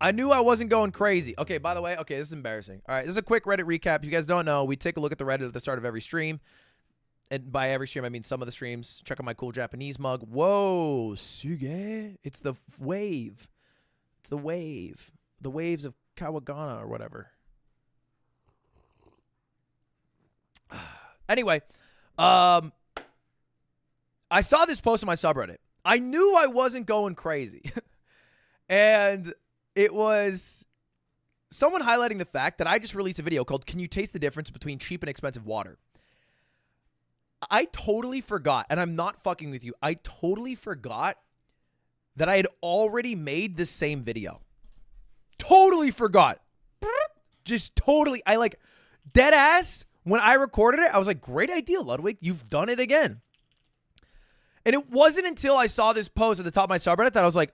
I knew I wasn't going crazy. Okay, by the way, okay, this is embarrassing. All right, this is a quick Reddit recap. If you guys don't know, we take a look at the Reddit at the start of every stream. And by every stream, I mean some of the streams. Check out my cool Japanese mug. Whoa, suge. It's the wave. It's the wave. The waves of Kawagana or whatever. Anyway, I saw this post on my subreddit. I knew I wasn't going crazy. And it was someone highlighting the fact that I just released a video called "Can You Taste the Difference Between Cheap and Expensive Water?" I totally forgot, and I'm not fucking with you. I totally forgot that I had already made the same video. Totally forgot. Just totally. I like dead ass. When I recorded it, I was like, great idea, Ludwig. You've done it again. And it wasn't until I saw this post at the top of my subreddit that I was like,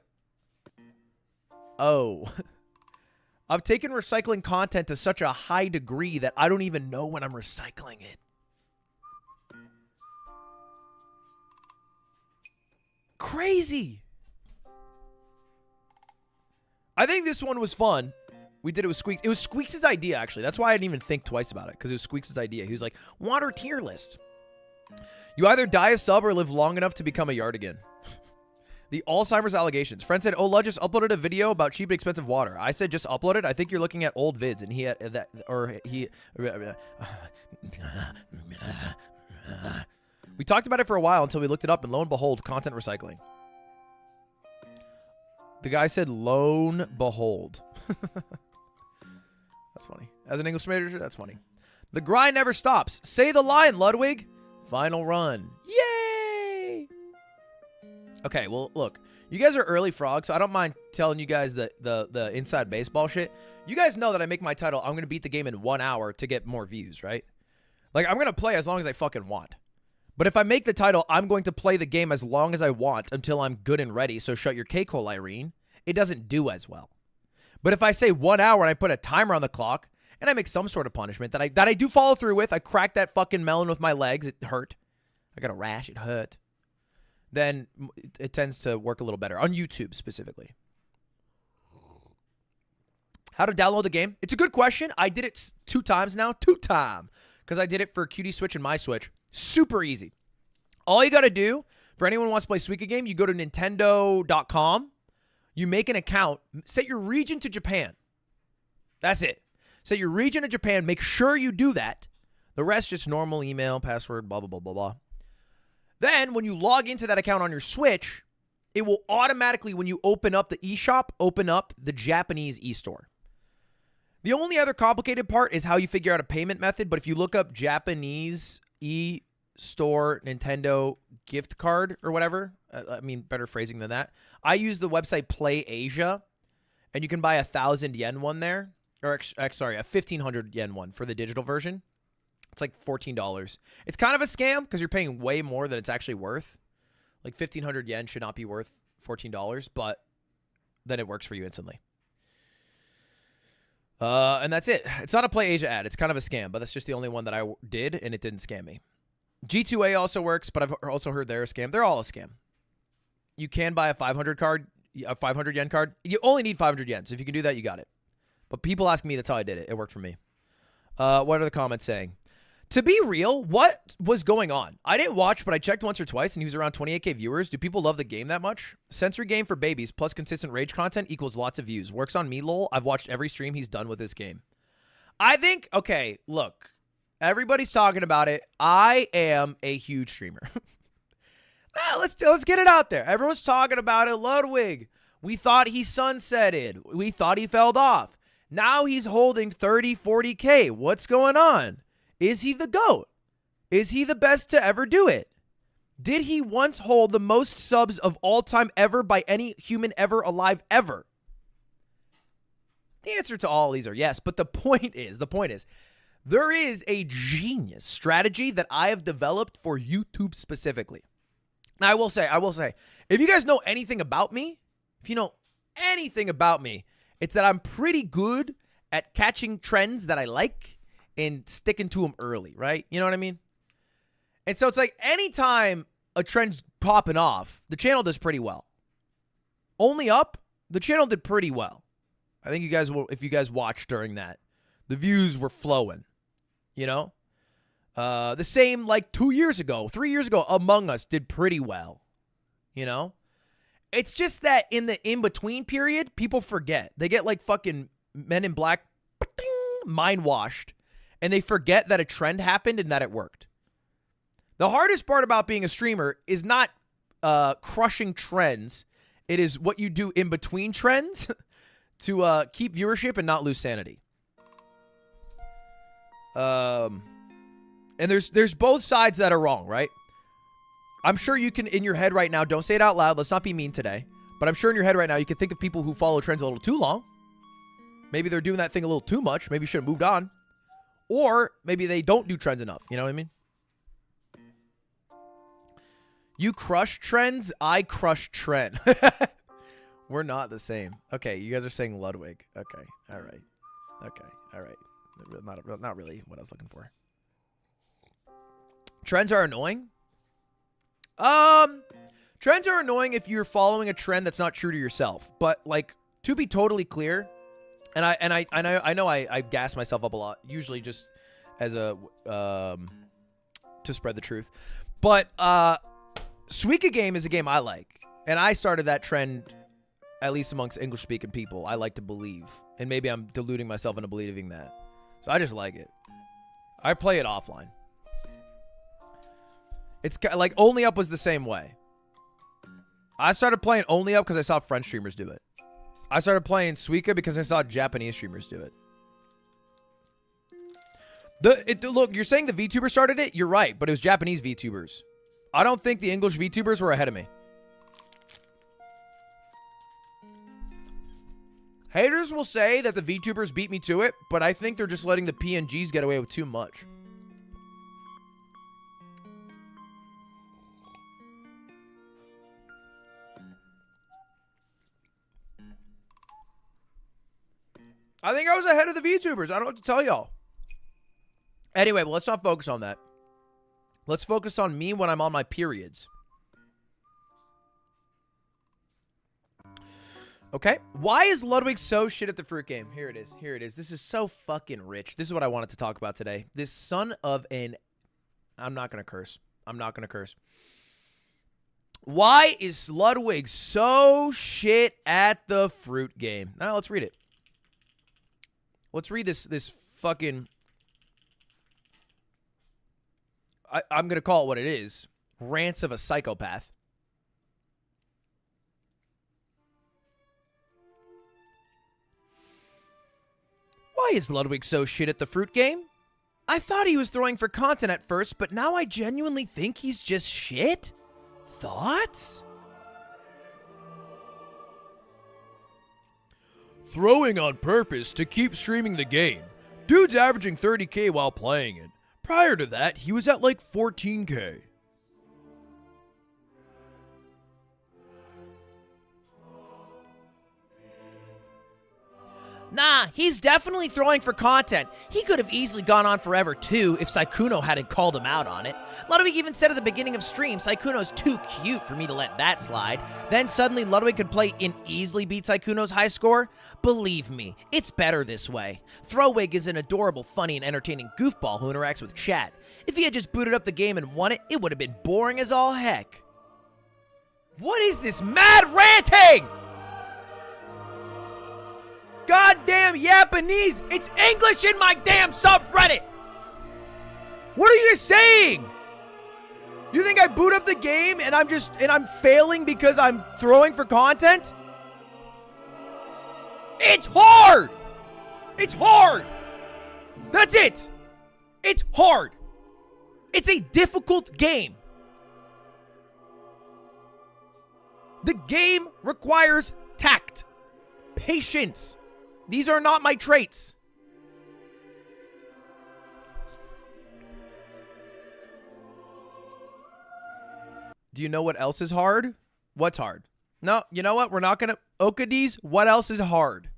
oh, I've taken recycling content to such a high degree that I don't even know when I'm recycling it. Crazy. I think this one was fun. We did it with Squeaks. It was Squeaks' idea, actually. That's why I didn't even think twice about it, because it was Squeaks' idea. He was like, water tier list. You either die a sub or live long enough to become a yardigan. The Alzheimer's allegations. Friend said, oh, Lud just uploaded a video about cheap and expensive water. I said, just upload it. I think you're looking at old vids. And he had that, or he... We talked about it for a while until we looked it up, and lo and behold, content recycling. The guy said, lo and behold. That's funny. As an English major, that's funny. The grind never stops. Say the line, Ludwig. Final run. Yay! Okay, well, look. You guys are early frogs, so I don't mind telling you guys the inside baseball shit. You guys know that I make my title, I'm going to beat the game in 1 hour to get more views, right? Like, I'm going to play as long as I fucking want. But if I make the title, I'm going to play the game as long as I want until I'm good and ready, so shut your cake-hole, Irene. It doesn't do as well. But if I say 1 hour and I put a timer on the clock and I make some sort of punishment that I do follow through with, I cracked that fucking melon with my legs, it hurt. I got a rash, it hurt. Then it tends to work a little better on YouTube specifically. How to download the game? It's a good question. I did it 2 times now. 2 times. Because I did it for Cutie Switch and My Switch. Super easy. All you got to do, for anyone who wants to play Suika game, you go to Nintendo.com. You make an account. Set your region to Japan. That's it. Set your region to Japan. Make sure you do that. The rest just normal email, password, blah, blah, blah, blah, blah. Then when you log into that account on your Switch, it will automatically, when you open up the eShop, open up the Japanese eStore. The only other complicated part is how you figure out a payment method, but if you look up Japanese eStore Nintendo gift card or whatever, I mean, better phrasing than that, I use the website Play Asia, and you can buy 1,000 yen one there, or sorry, a 1,500 yen one for the digital version. It's like $14. It's kind of a scam because you're paying way more than it's actually worth. Like 1,500 yen should not be worth $14, but then it works for you instantly. And that's it. It's not a Play Asia ad. It's kind of a scam, but that's just the only one that I did, and it didn't scam me. G2A also works, but I've also heard they're a scam. They're all a scam. You can buy a 500 yen card. You only need 500 yen, so if you can do that, you got it. But people ask me, that's how I did it. It worked for me. What are the comments saying? To be real, what was going on? I didn't watch, but I checked once or twice, and he was around 28K viewers. Do people love the game that much? Sensory game for babies plus consistent rage content equals lots of views. Works on me, lol. I've watched every stream he's done with this game. I think, okay, look. Everybody's talking about it. I am a huge streamer. Let's get it out there. Everyone's talking about it. Ludwig. We thought he sunsetted. We thought he fell off. Now he's holding 30, 40K. What's going on? Is he the GOAT? Is he the best to ever do it? Did he once hold the most subs of all time ever by any human ever alive ever? The answer to all these are yes, but the point is, there is a genius strategy that I have developed for YouTube specifically. Now, I will say, if you guys know anything about me, it's that I'm pretty good at catching trends that I like and sticking to them early, right? You know what I mean? And so it's like anytime a trend's popping off, the channel does pretty well. Only up, the channel did pretty well. I think you guys will, if you guys watched during that, the views were flowing, you know? The same like 2 years ago, 3 years ago, Among Us did pretty well, you know? It's just that in the in-between period, people forget. They get like fucking Men in Black mind washed, and they forget that a trend happened and that it worked. The hardest part about being a streamer is not crushing trends. It is what you do in between trends to keep viewership and not lose sanity. And there's both sides that are wrong, right? I'm sure you can, in your head right now, don't say it out loud. Let's not be mean today. But I'm sure in your head right now, you can think of people who follow trends a little too long. Maybe they're doing that thing a little too much. Maybe you should have moved on. Or maybe they don't do trends enough. You know what I mean? You crush trends. I crush trend. We're not the same. Okay, you guys are saying Ludwig. Okay, all right. Okay, all right. Not really what I was looking for. Trends are annoying. Trends are annoying if you're following a trend that's not true to yourself. But like, to be totally clear, and I know I gas myself up a lot, usually just as a to spread the truth. But Suika game is a game I like, and I started that trend at least amongst English speaking people. I like to believe, and maybe I'm deluding myself into believing that. So I just like it. I play it offline. It's like Only Up was the same way. I started playing Only Up because I saw French streamers do it. I started playing Suika because I saw Japanese streamers do it. Look, you're saying the VTuber started it? You're right, but it was Japanese VTubers. I don't think the English VTubers were ahead of me. Haters will say that the VTubers beat me to it, but I think they're just letting the PNGs get away with too much. I think I was ahead of the VTubers. I don't know what to tell y'all. Anyway, well, let's not focus on that. Let's focus on me when I'm on my periods. Okay. Why is Ludwig so shit at the fruit game? Here it is. Here it is. This is so fucking rich. This is what I wanted to talk about today. This son of an... I'm not going to curse. I'm not going to curse. Why is Ludwig so shit at the fruit game? Now, let's read it. Let's read this fucking... I'm going to call it what it is. Rants of a psychopath. Why is Ludwig so shit at the fruit game? I thought he was throwing for content at first, but now I genuinely think he's just shit? Thoughts? Throwing on purpose to keep streaming the game. Dude's averaging 30K while playing it. Prior to that, he was at like 14K. Nah, he's definitely throwing for content. He could have easily gone on forever too if Sykkuno hadn't called him out on it. Ludwig even said at the beginning of stream, Sykkuno's too cute for me to let that slide. Then suddenly Ludwig could play and easily beat Sykkuno's high score? Believe me, it's better this way. Throwwig is an adorable, funny, and entertaining goofball who interacts with chat. If he had just booted up the game and won it, it would have been boring as all heck. What is this mad ranting? Goddamn Japanese! It's English in my damn subreddit! What are you saying? You think I boot up the game and I'm failing because I'm throwing for content? It's hard! It's hard! That's it! It's hard! It's a difficult game. The game requires tact, patience. These are not my traits. Do you know what else is hard? What's hard? No, you know what? We're not going to... Okadies, what else is hard?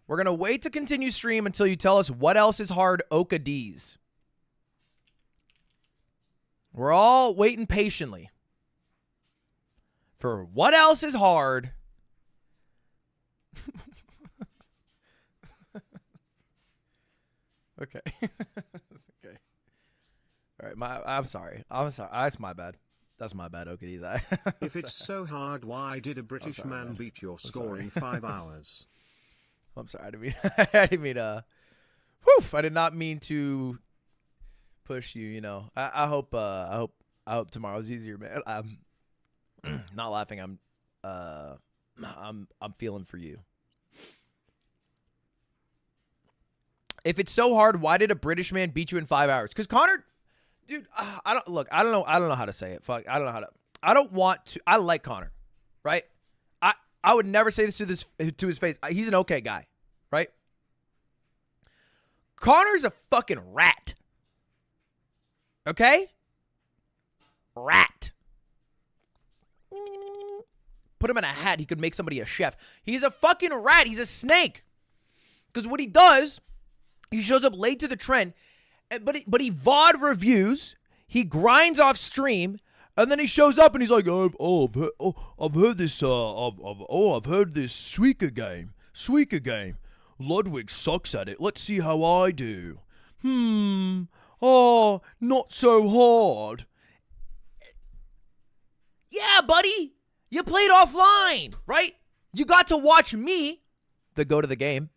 We're going to wait to continue stream until you tell us what else is hard, Okadies. We're all waiting patiently for what else is hard. Okay. Okay. All right. I'm sorry. I'm sorry. That's my bad. That's my bad, Okies. If it's so hard, why did a British man beat your score in 5 hours? I'm sorry. I didn't mean I did not mean to push you, you know. I hope tomorrow's easier, man. I'm not laughing. I'm feeling for you. If it's so hard, why did a British man beat you in 5 hours? Because Connor, dude, I don't know how to say it. Fuck, I don't know how to. I don't want to. I like Connor, right? I would never say this to his face. He's an okay guy, right? Connor's a fucking rat. Okay? Rat. Put him in a hat. He could make somebody a chef. He's a fucking rat. He's a snake. Because what he does, he shows up late to the trend, but he VOD reviews. He grinds off stream, and then he shows up and he's like, I've heard this Suika game. Ludwig sucks at it. Let's see how I do. Oh, not so hard. Yeah, buddy. You played offline, right? You got to watch me, the go to the game,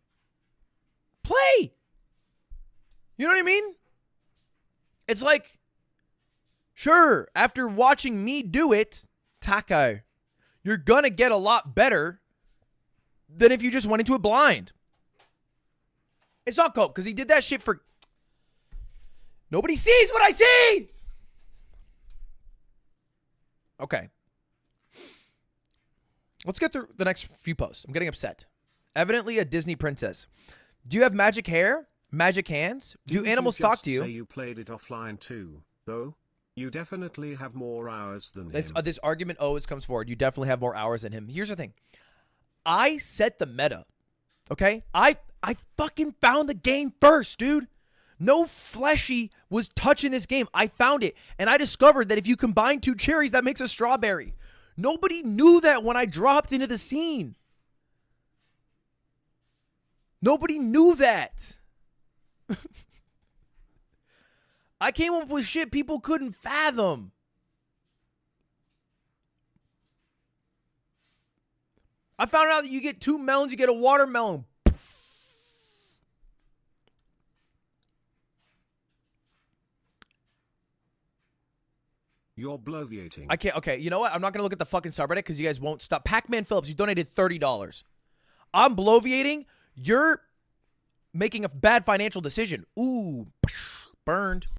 play. You know what I mean? It's like, sure, after watching me do it, Taco, you're going to get a lot better than if you just went into it blind. It's not cope because he did that shit for... Nobody sees what I see! Okay. Let's get through the next few posts. I'm getting upset. Evidently a Disney princess. Do you have magic hair? Magic hands? Do animals talk to you? Say you played it offline too, though. You definitely have more hours than him. This argument always comes forward. You definitely have more hours than him. Here's the thing. I set the meta. Okay? I fucking found the game first, dude. No fleshy was touching this game. I found it, and I discovered that if you combine 2 cherries, that makes a strawberry. Nobody knew that when I dropped into the scene. Nobody knew that. I came up with shit people couldn't fathom. I found out that you get 2 melons, you get a watermelon. You're bloviating. I can't. Okay, you know what? I'm not going to look at the fucking subreddit because you guys won't stop. Pac-Man Phillips, you donated $30. I'm bloviating. You're making a bad financial decision. Ooh, burned.